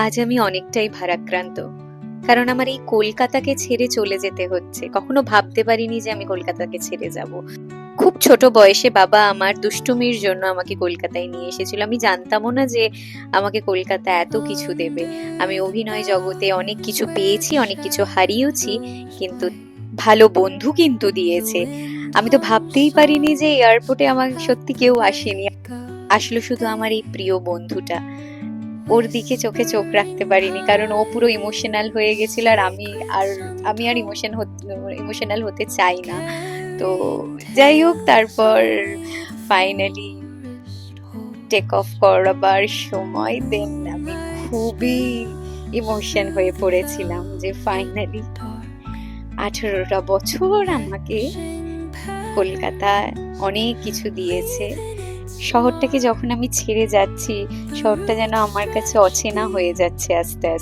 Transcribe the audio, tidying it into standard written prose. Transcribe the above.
আজ আমি অনেকটাই ভারাক্রান্ত। কারণ আমার এই কলকাতাকে ছেড়ে চলে যেতে হচ্ছে। কখনো ভাবতে পারিনি যে আমি কলকাতাকে ছেড়ে যাব। খুব ছোট বয়সে বাবা আমার দুষ্টুমির জন্য আমাকে কলকাতায় নিয়ে এসেছিল। আমি জানতামও না যে আমাকে কলকাতা এত কিছু দেবে। আমি অভিনয় জগতে অনেক কিছু পেয়েছি, অনেক কিছু হারিয়েওছি, কিন্তু ভালো বন্ধু কিন্তু দিয়েছে। আমি তো ভাবতেই পারিনি যে এয়ারপোর্টে আমার সত্যি কেউ আসেনি। আসলো শুধু আমার এই প্রিয় বন্ধুটা। ওর দিকে চোখে চোখ রাখতে পারিনি, কারণ ও পুরো ইমোশনাল হয়ে গেছিল, আর আমি আর ইমোশনাল হতে চাই না। তো যাই হোক, তারপর ফাইনালি টেক অফ করবার সময় দেন আমি খুবই ইমোশন হয়ে পড়েছিলাম যে ফাইনালি 18টা বছর আমাকে কলকাতা অনেক কিছু দিয়েছে। শহরটাকে যখন আমি ছেড়ে যাচ্ছি, শহরটা যেন আমার কাছে অচেনা হয়ে যাচ্ছে আস্তে আস্তে।